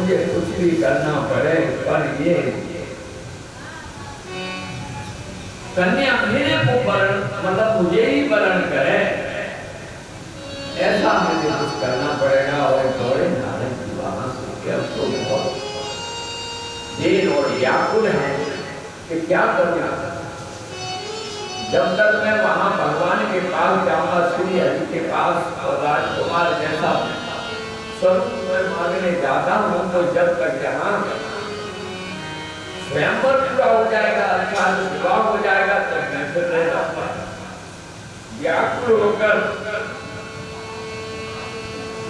मुझे कुछ भी करना पड़े, पर ये कन्या मेरे को वरण, मतलब मुझे ही वरण करे, ऐसा मुझे कुछ करना पड़ेगा। और थोड़े नारद जी वहां से अब तो बहुत देर और व्याकुल है कि क्या करूं। जब तक मैं वहां भगवान के पास जाऊंगा, श्री हरि के पास, और राजकुमार जैसा स्वरूप मैं मांगने जाता हूं, तो जब तक यहाँ स्वयंवर पूरा हो जाएगा, अच्छा विवाह हो जाएगा, तब मैं फिर रह जाऊंगा। व्याकुल होकर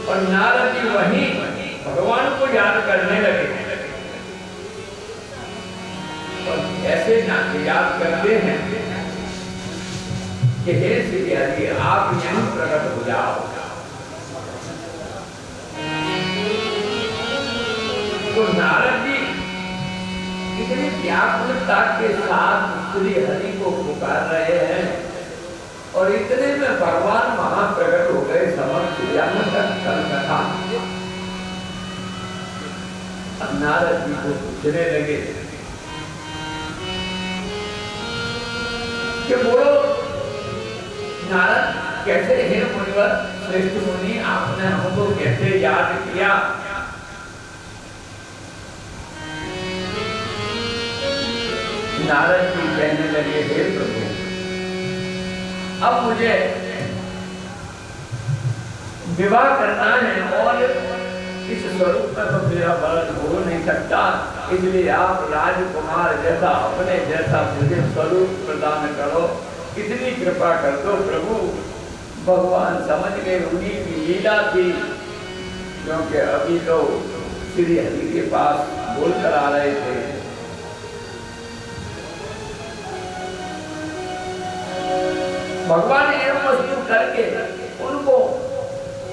और नारद जी वहीं भगवान को याद करने लगे, और ऐसे याद करते हैं कि हे श्री हरि, आप यहीं प्रकट हो जाओ। तो नारद जी इतनी व्याकुलता के साथ श्री हरि को पुकार रहे हैं, और इतने में भगवान वहां प्रकट हो गए समक्ष। कथा नारद जी को पूछने लगे कि बोलो नारद, कैसे हे मुनिवर, श्रेष्ठ मुनि, आपने हमको कैसे याद किया। नारद जी कहने लगे, हे प्रभु, अब मुझे विवाह करना है, और इस स्वरूप में तो मेरा वरण हो नहीं सकता, इसलिए आप राजकुमार जैसा, अपने जैसा मुझे स्वरूप प्रदान करो, इतनी कृपा कर दो प्रभु। भगवान समझ गए उन्हीं की लीला थी, क्योंकि अभी तो श्री हरि के पास बोलकर आ रहे थे। भगवान ने वस्तु करके उनको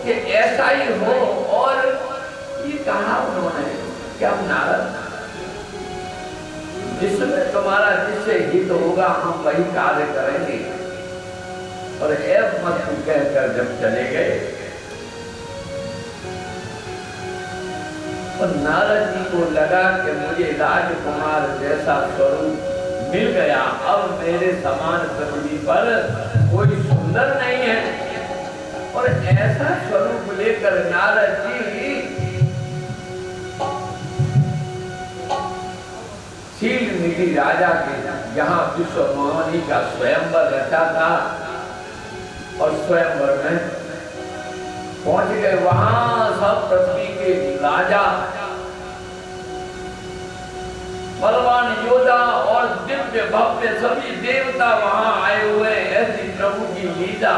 कि ऐसा ही हो, और ये कहा उन्होंने कि अब नारद, जिसमें तुम्हारा जिससे हित होगा हम वही कार्य करेंगे। और ऐब मत कहकर जब चले गए, और नारद जी को लगा कि मुझे राजकुमार जैसा स्वरूप मिल गया, अब मेरे समान पृथ्वी पर कोई सुंदर नहीं है। और ऐसा स्वरूप लेकर नारद जी शील निधि राजा के यहाँ विश्वमोहिनी का स्वयंवर रचा था, और स्वयंवर में पहुंच गए। वहां सब पृथ्वी के राजा, बलवान योद्धा और दिव्य भव्य सभी देवता वहां आए हुए। ऐसी प्रभु की लीला,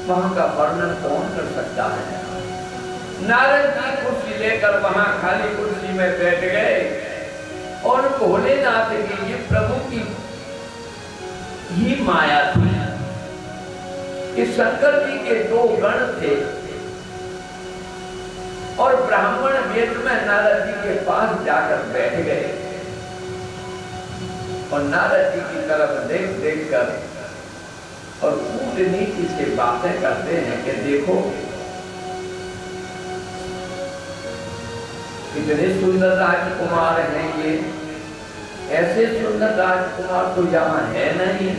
वहां का वर्णन कौन कर सकता है। नारद जी कुर्सी लेकर वहां खाली कुर्सी में बैठ गए, और भोलेनाथ की ये प्रभु की ही माया थी कि शंकर जी के दो गण थे, और ब्राह्मण वेद में नारद जी के पास जाकर बैठ गए, और नारद जी की तरफ देख देख कर और कूटनीति से बातें करते हैं कि देखो कितने सुंदर राजकुमार हैं ये, ऐसे सुंदर राजकुमार तो यहाँ है नहीं,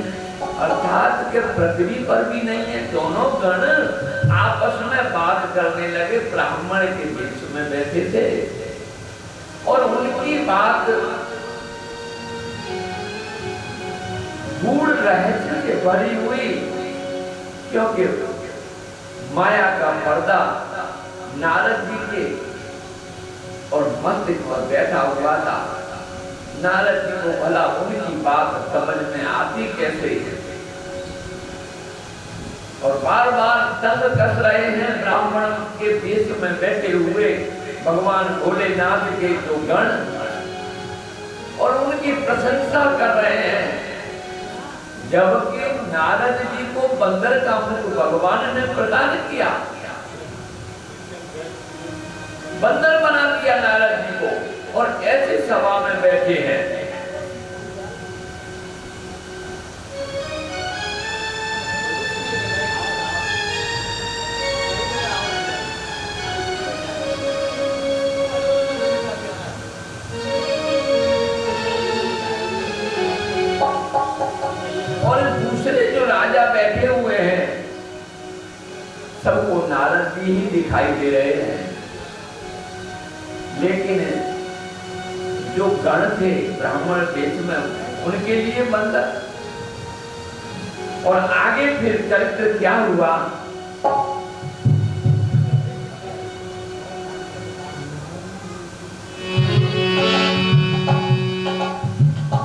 अर्थात के पृथ्वी पर भी नहीं है। दोनों गण आपस में बात करने लगे, ब्राह्मण के बीच में बैठे थे, और उनकी बात गूढ़ रहस्य से भरी हुई, क्योंकि माया का पर्दा नारद जी के और मस्तिष्क पर बैठा हुआ था। नारद जी को भला उनकी बात समझ में आती कैसे, और बार बार तंग कस रहे हैं ब्राह्मण के वेश में बैठे हुए भगवान भोलेनाथ के जो गण, और उनकी प्रशंसा कर रहे हैं। जबकि नारद जी को बंदर का मुख भगवान ने प्रदान किया, बंदर बना दिया नारद जी को, और ऐसे सभा में बैठे हैं। सबको नारद जी ही दिखाई दे रहे हैं, लेकिन जो गण थे ब्राह्मण देश में उनके लिए बंधन। और आगे फिर चरित्र क्या हुआ,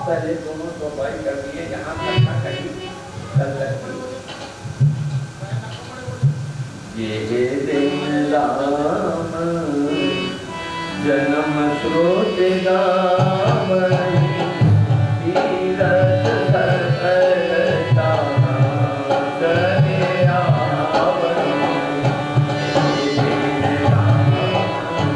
पहले दोनों तो भाई कर दिए, यहाँ कथा कही चल सकती। ये दिन राम जन्म स्रोत गावई, तीरथ सकलता करे आवई। ये दिन राम स्रोत गावई,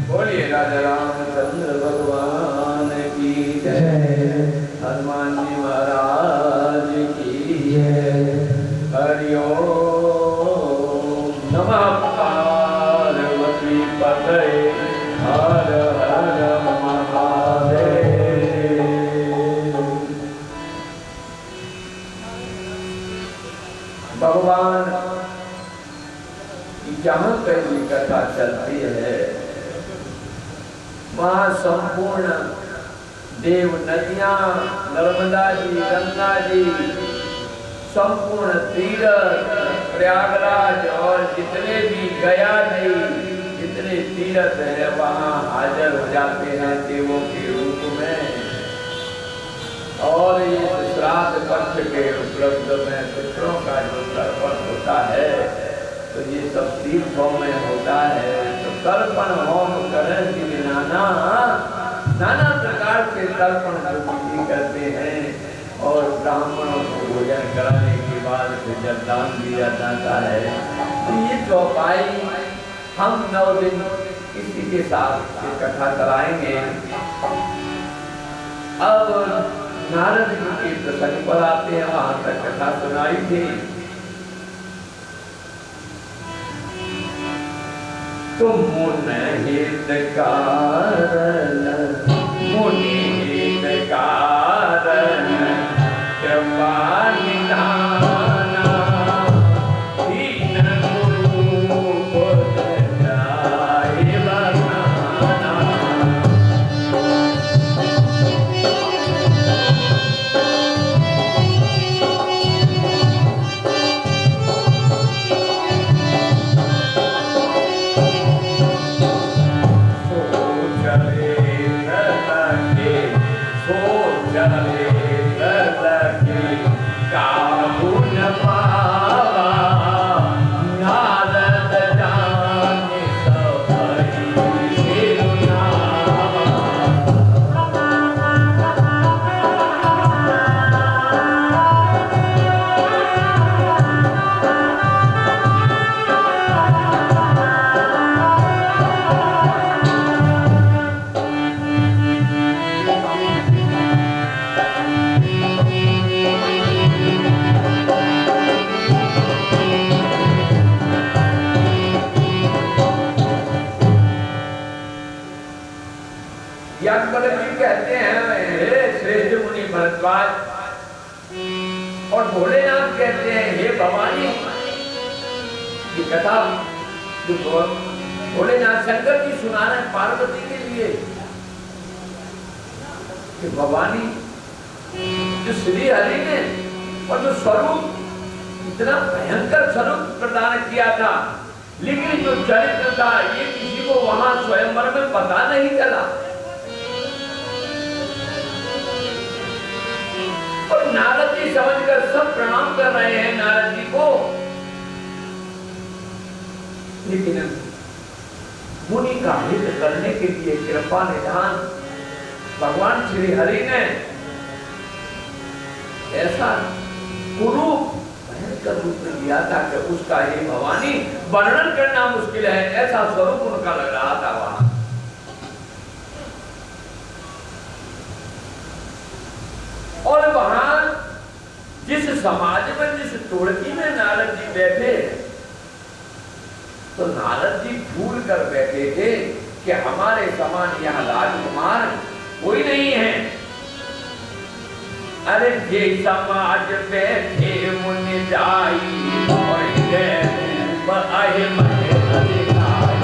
बोलिए राजा रामचंद्र भगवान की जय, हनुमान जी महाराज की जय। हरि ओम नमः पार्वती पतये, हर हर महादेव। भगवान जहाँ कहीं कथा चलती है वहाँ संपूर्ण देव नदियां, नर्मदा जी, गंगा जी, संपूर्ण तीर्थ, प्रयागराज और जितने भी गया जी, जितने तीर्थ है वहाँ हाजिर हो जाते हैं देवों के रूप में। और ये श्राद्ध पक्ष के उपलब्ध में पितरों का जो तर्पण होता है तो ये सब तीर्थों में होता है। तो तर्पण होम करें कि नाना प्रकार के तर्पण जो करते हैं और ब्राह्मणों को भोजन कराने के बाद फिर जब दान दिया जाता है। तो ये चौपाई हम 9 दिन इसी के साथ कथा कराएंगे। अब नारद जी के प्रसंग पर आते हैं, वहां तक कथा सुनाई थी। तुम मुनि हित कारण, मुनि हित कारण, कृपा निधाना, दीन गुरु पुत जाय बखाना। Yeah. भवानी की कथा जो भोलेनाथ शंकर जी सुना रहे पार्वती के लिए कि भवानी जो श्री हरि ने और जो स्वरूप इतना भयंकर स्वरूप प्रदान किया था, लेकिन जो चरित्र था ये किसी को वहां स्वयंवर में पता नहीं चला। और नारद जी समझकर सब प्रणाम कर रहे हैं नारद जी को, लेकिन मुनि का हित करने के लिए कृपा निधान भगवान श्री हरि ने ऐसा कुरूप भयंकर रूप में लिया था कि उसका ही भवानी वर्णन करना मुश्किल है, ऐसा स्वरूप उनका लग रहा था वहां। और वहां जिस समाज में जिस टोड़की में नारद जी बैठे, तो नारद जी भूल कर बैठे थे कि हमारे समान यहाँ राजकुमार कोई नहीं है। अरे जे समाज बैठे मुनि जाई और आए मने अधिकारी।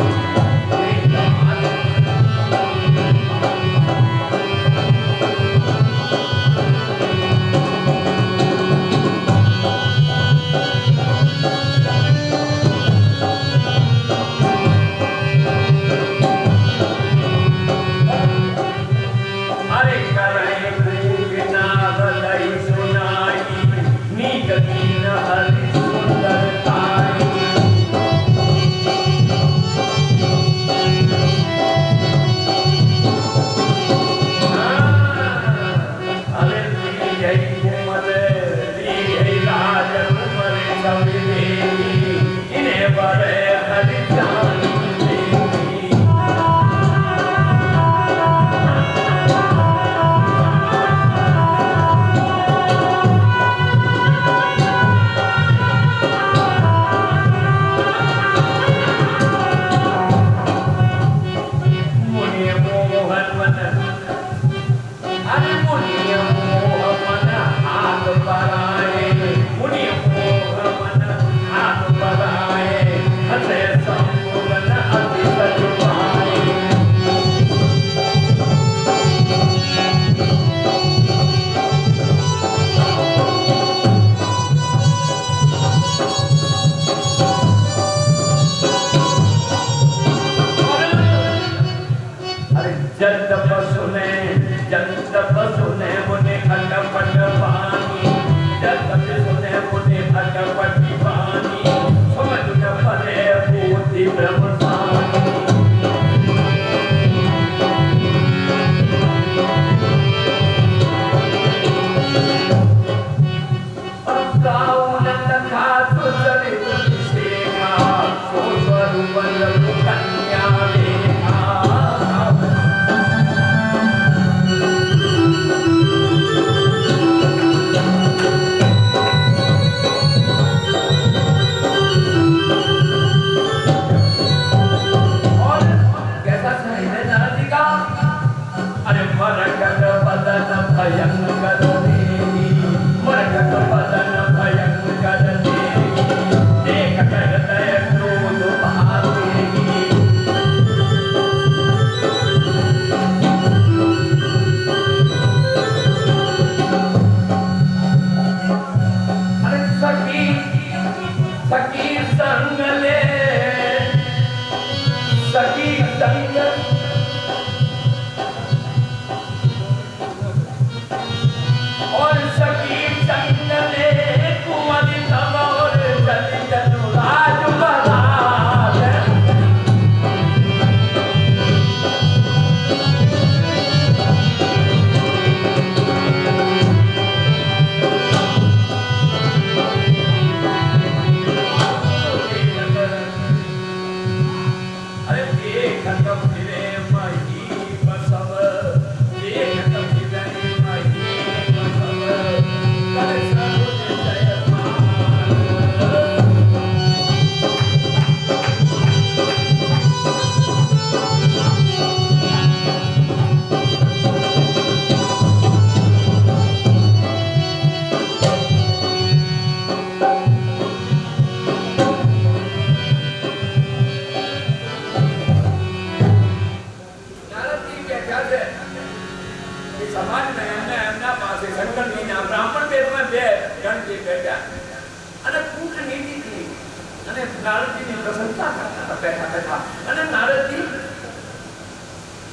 નારદજીની પ્રશંસા કરતા હતા બેઠા બેઠા. અને નારદજી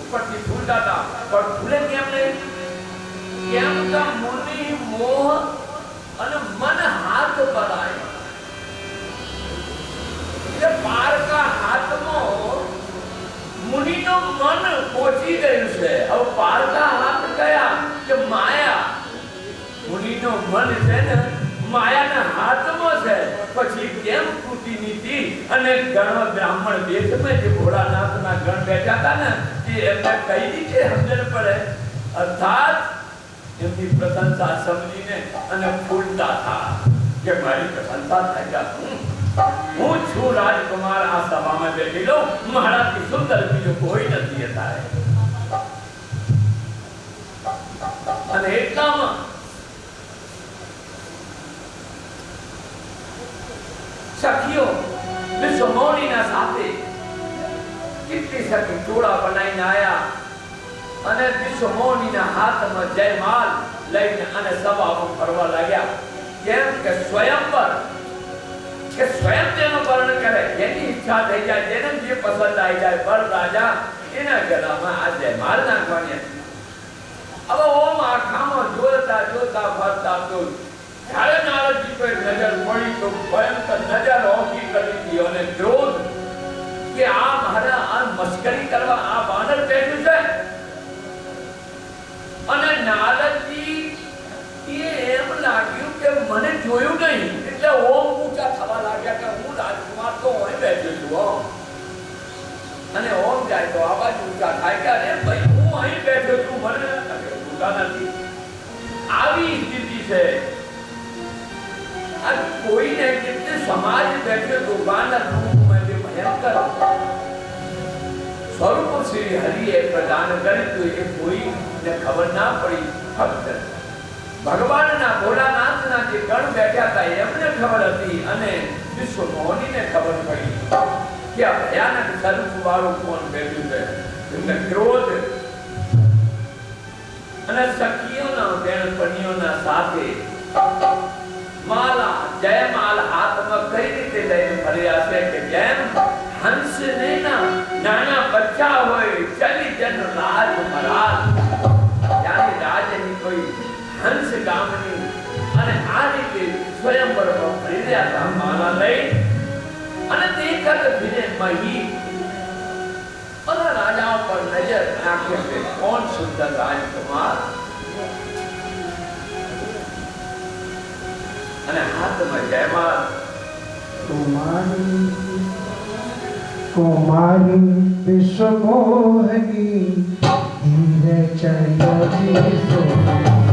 ઉપરથી ફૂલતા હતા, પણ ફૂલે કેમ નહીં? કેમ કે મુનિ મોહ અને મન હાથ બરાય. એટલે પારકા હાથમાં મુનિનો મન પહોંચી ગયું છે. હવે પારકા હાથ ગયા કે માયા. મુનિનો મન છે ને માયાના હાથમાં છે. પછી કેમ કૃતિ નીતિ અને ગણ બ્રાહ્મણ દેશમાં જે ભોળાનાથના ગણ બેઠા હતા ને તે એમને કઈ રીતે સમજણ પડે? અર્થાત એમની પ્રશંસા સમજીને અને ફૂલતા હતા કે મારી પ્રશંસા થાય. હું છું રાજકુમાર, આ સભામાં બેઠેલો, મારાથી સુંદર બીજો કોઈ નથી હતા. અને એટલામાં સખીઓ વિશ્વમૌનીના સાથે કેટલી સખી ટોળા બનાવીને આયા અને વિશ્વમૌનીના હાથમાં જયમાલ લઈને અને સભામાં ફરવા લાગ્યા. કેમ કે સ્વયંવર કે સ્વયં તેનો વર્ણન કરે, જેની ઈચ્છા થઈ જાય, જેને જે પસંદ આવી જાય પર રાજા એના ગળામાં આ જયમાલ નાખવાની હતી. હવે ઓમ આખામાં જોતા જોતા ફરતા તો જ્યારે નારદજી પર નજર પડી તો ભયંકર નજર ઓછી કરી હતી અને ક્રોધ કે આ મારા આ મસ્કરી કરવા આ વાનર બેઠું છે. અને નારદજી એમ લાગ્યું કે મને જોયું નહીં એટલે ઓમ ઊંચા થવા લાગ્યા કે હું રાજકુમાર તો અહીં બેઠો છું. અને ઓમ જાય તો આ બાજુ ઊંચા થાય કે અરે ભાઈ હું અહીં બેઠો છું, મને ઊંચા નથી. આવી સ્થિતિ છે. આ કોઈને કેટલે સમાજ બેઠો દુર્ગાના રૂપમાં જે ભયંકર સ્વરૂપ શ્રી હરિએ પ્રદાન કર્યું હતું એ કોઈને ખબર ના પડી. ફક્ત ભગવાનના ભોળાનાથના જે ગણ બેઠા હતા એમને ખબર હતી અને વિશ્વમૌનીને ખબર પડી કે આ ભયાનક સ્વરૂપ વાળું કોણ બેઠું છે. એમને ક્રોધ અને સખીઓના બેનપણીઓના સાથે માલા જયમાલ હાથમાં કઈ રીતે લઈને ફર્યા છે કે જેમ હંસને નાના બચ્ચા હોય ચલી જન રાજ મહારાજ. ત્યારે રાજની કોઈ હંસ ગામની અને આ રીતે સ્વયંવરમાં ફરી રહ્યા હતા માલા લઈ. અને તે વખત ધીરે મહી અને રાજા પર નજર નાખે છે કોણ સુંદર રાજકુમાર. અને હાથમાં જયમાલ. कुमारी विश्वमोहनी धीरे चलो जी सो